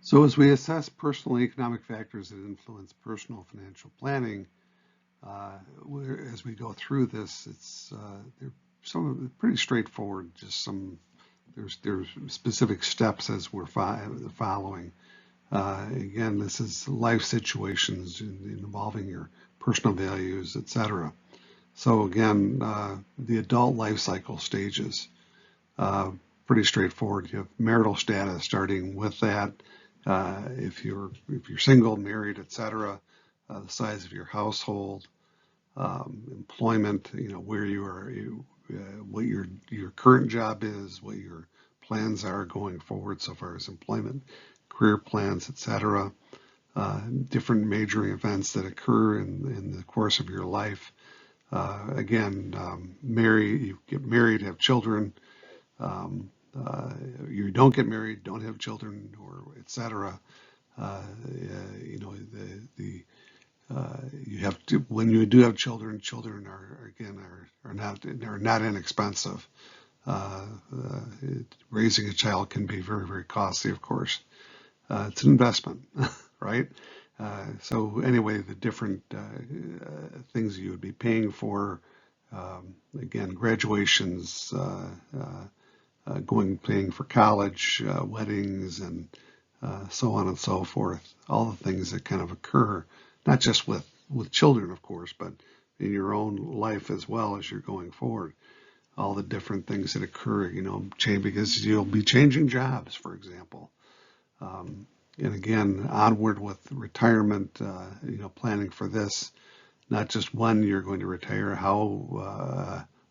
So as we assess personal economic factors that influence personal financial planning, as we go through this, they're pretty straightforward. There's specific steps as we're following. Again, this is life situations involving your personal values, etc. So again, the adult life cycle stages, uh, pretty straightforward. You have marital status starting with that. If you're single, married, etc., the size of your household, employment, where you are, what your current job is, what your plans are going forward so far as employment, career plans, etc. Different major events that occur in the course of your life. Again, you get married, have children. Um, you don't get married, don't have children, or etc. You know, you have to, when you do have children, children are not inexpensive. Uh, Raising a child can be very, very costly, of course. It's an investment, right? So anyway, the different things you would be paying for, again, graduations, paying for college, weddings, and so on and so forth. All the things that kind of occur, not just with children, of course, but in your own life as well as you're going forward. All the different things that occur, change because you'll be changing jobs, for example. And again, onward with retirement, planning for this, not just when you're going to retire,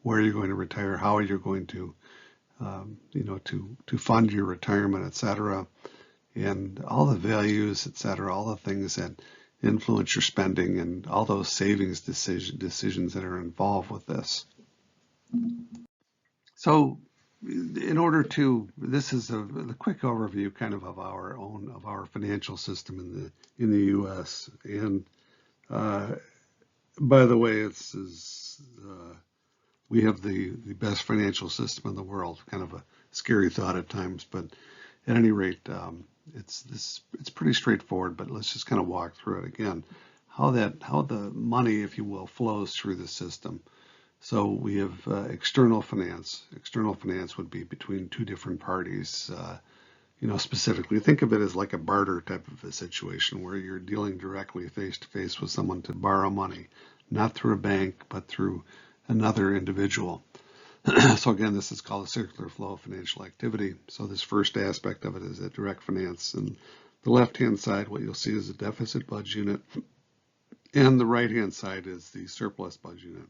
where you're going to retire, how you're going to to fund your retirement, etc., and all the values, etc., all the things that influence your spending and all those savings decisions that are involved with this. So, this is a quick overview, kind of our financial system in the U.S. And by the way, we have the best financial system in the world. Kind of a scary thought at times, but at any rate, it's pretty straightforward. But let's just kind of walk through it again. How the money, if you will, flows through the system. So we have external finance. External finance would be between two different parties. Specifically, think of it as like a barter type of a situation where you're dealing directly face to face with someone to borrow money, not through a bank, but through another individual. So again, this is called a circular flow of financial activity. So this first aspect of it is a direct finance. And the left-hand side, what you'll see is a deficit budget unit, and the right-hand side is the surplus budget unit.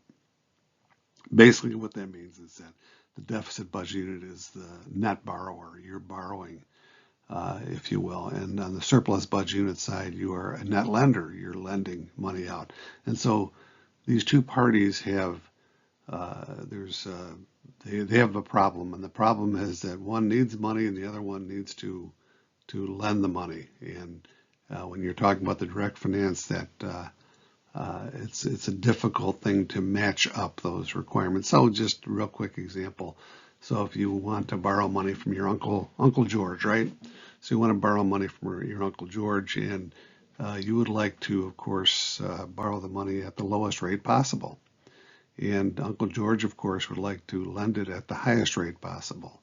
Basically, what that means is that the deficit budget unit is the net borrower. You're borrowing, if you will. And on the surplus budget unit side, you are a net lender. You're lending money out. And so these two parties have they have a problem, and the problem is that one needs money and the other one needs to lend the money. And when you're talking about the direct finance, it's a difficult thing to match up those requirements. So just a real quick example. So if you want to borrow money from your Uncle George, right? So you want to borrow money from your Uncle George, and you would like to, of course, borrow the money at the lowest rate possible. And Uncle George, of course, would like to lend it at the highest rate possible.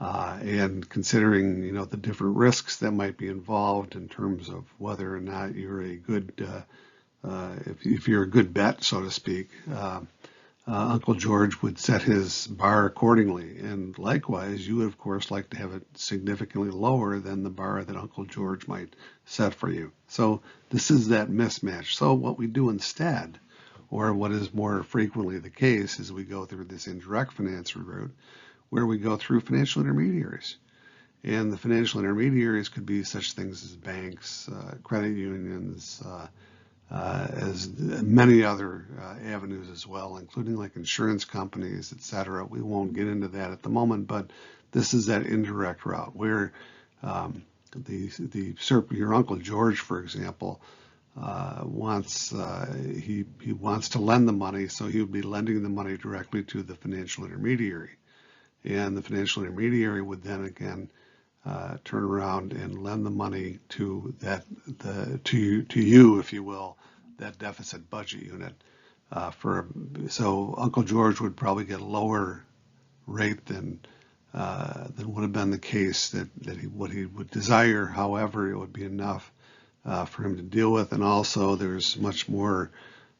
And considering, the different risks that might be involved in terms of whether or not you're a good, if you're a good bet, so to speak, Uncle George would set his bar accordingly. And likewise, you would, of course, like to have it significantly lower than the bar that Uncle George might set for you. So this is that mismatch. So what we do instead, or what is more frequently the case, is we go through this indirect finance route where we go through financial intermediaries. And the financial intermediaries could be such things as banks, credit unions, as many other avenues as well, including like insurance companies, etc. We won't get into that at the moment, but this is that indirect route where your Uncle George, for example, he wants to lend the money, so he would be lending the money directly to the financial intermediary, and the financial intermediary would then again turn around and lend the money to to you, if you will, that deficit budget unit. So Uncle George would probably get a lower rate than would have been the case what he would desire. However, it would be enough for him to deal with, and also there's much more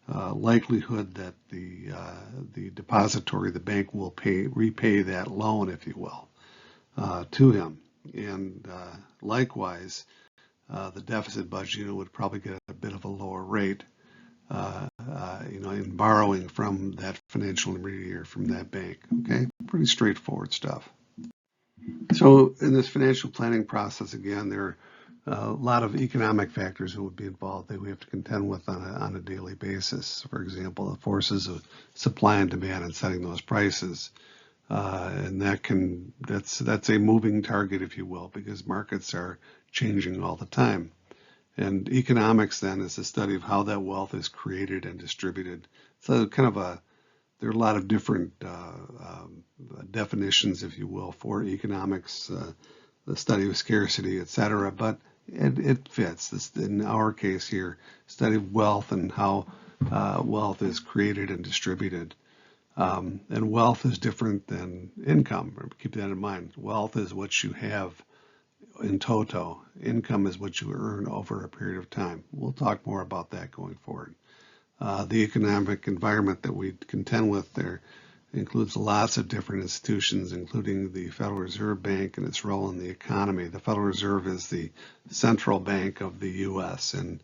likelihood that the depository, the bank, will repay that loan, if you will, to him. And likewise, the deficit budget unit would probably get a bit of a lower rate, in borrowing from that financial intermediary, from that bank. Okay, pretty straightforward stuff. So in this financial planning process, again, there are a lot of economic factors that would be involved that we have to contend with on a daily basis. For example, the forces of supply and demand and setting those prices. And that's a moving target, if you will, because markets are changing all the time. And economics then is the study of how that wealth is created and distributed. So there are a lot of different definitions, if you will, for economics, the study of scarcity, etc. But it fits. In our case here, study of wealth and how wealth is created and distributed. And wealth is different than income. Keep that in mind. Wealth is what you have in toto. Income is what you earn over a period of time. We'll talk more about that going forward. The economic environment that we contend with there includes lots of different institutions, including the Federal Reserve Bank and its role in the economy. The Federal Reserve is the central bank of the U.S., and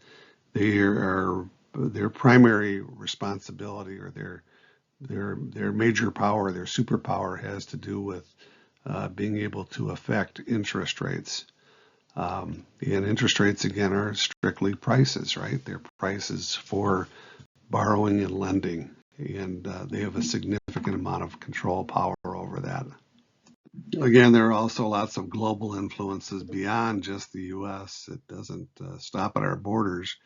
their primary responsibility, or their major power, their superpower, has to do with being able to affect interest rates. And interest rates, again, are strictly prices, right? They're prices for borrowing and lending, and they have a significant amount of control power over that. Again, there are also lots of global influences beyond just the U.S. It doesn't stop at our borders.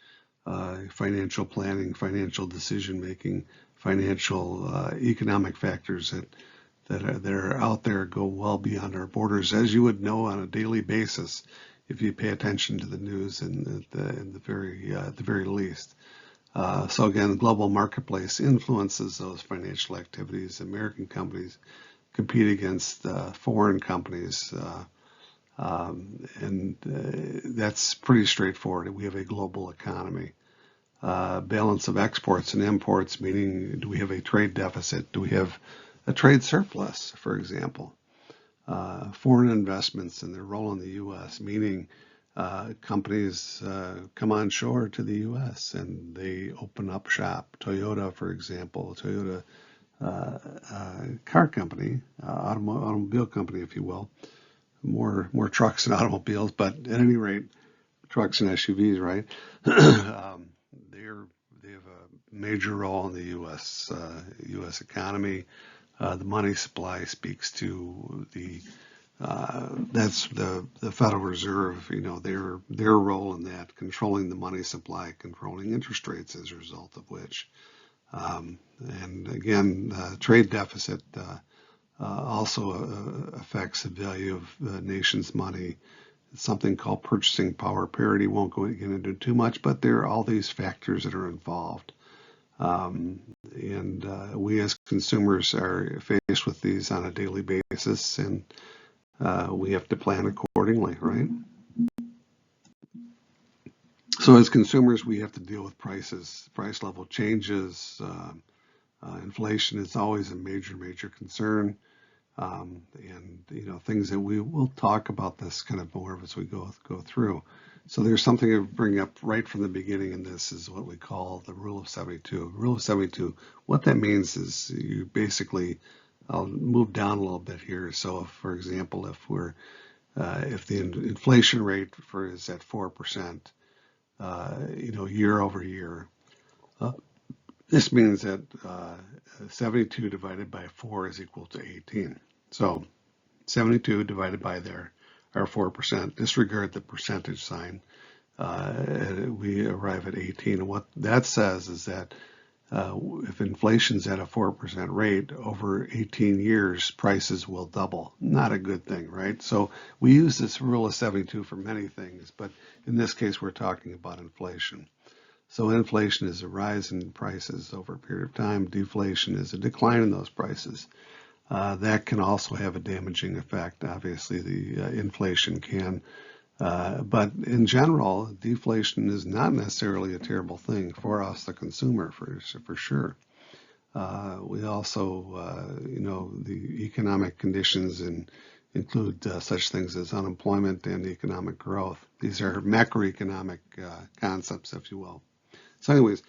Financial planning, financial decision making, financial economic factors that are out there go well beyond our borders, as you would know on a daily basis if you pay attention to the news in the very least. So again, the global marketplace influences those financial activities. American companies compete against foreign companies, and that's pretty straightforward. We have a global economy. Balance of exports and imports, meaning, do we have a trade deficit? Do we have a trade surplus, for example? Foreign investments and their role in the U.S., meaning companies come on shore to the U.S. and they open up shop. Toyota, for example, Toyota car company, automobile company, if you will. More trucks and automobiles, but at any rate, trucks and SUVs, right? They have a major role in the U.S. economy. The money supply speaks to that's the Federal Reserve, their role in that, controlling the money supply, controlling interest rates as a result of which. And again, trade deficit also affects the value of the nation's money. It's something called purchasing power parity. Won't go into too much, but there are all these factors that are involved. And we as consumers are faced with these on a daily basis, and we have to plan accordingly, right? So as consumers, we have to deal with prices, price level changes. Inflation is always a major concern. And things that we will talk about this kind of more as we go through. So there's something to bring up right from the beginning, and this is what we call the Rule of 72. Rule of 72, what that means is you basically, I'll move down a little bit here. So if, for example, if the inflation rate is at 4%, year over year, this means that 72 divided by 4 is equal to 18. So 72 divided by our 4%, disregard the percentage sign, we arrive at 18. And what that says is that if inflation's at a 4% rate over 18 years, prices will double. Not a good thing, right? So we use this rule of 72 for many things, but in this case, we're talking about inflation. So inflation is a rise in prices over a period of time. Deflation is a decline in those prices. That can also have a damaging effect. Obviously, the inflation can. But in general, deflation is not necessarily a terrible thing for us, the consumer, for sure. We also, the economic conditions include such things as unemployment and economic growth. These are macroeconomic concepts, if you will. So anyways,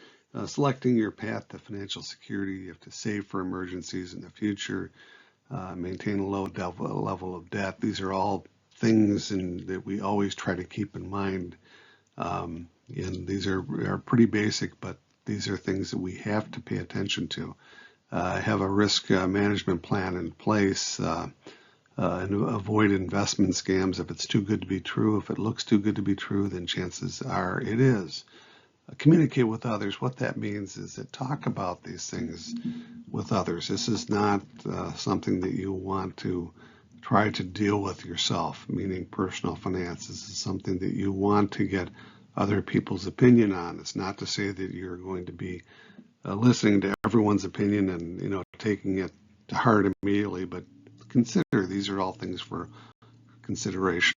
selecting your path to financial security, you have to save for emergencies in the future, maintain a low level of debt. These are all things that we always try to keep in mind. And these are pretty basic, but these are things that we have to pay attention to. Have a risk management plan in place, and avoid investment scams if it's too good to be true. If it looks too good to be true, then chances are it is. Communicate with others. What that means is that talk about these things with others. This is not something that you want to try to deal with yourself, meaning personal finance. This is something that you want to get other people's opinion on. It's not to say that you're going to be listening to everyone's opinion and taking it to heart immediately, but consider these are all things for consideration.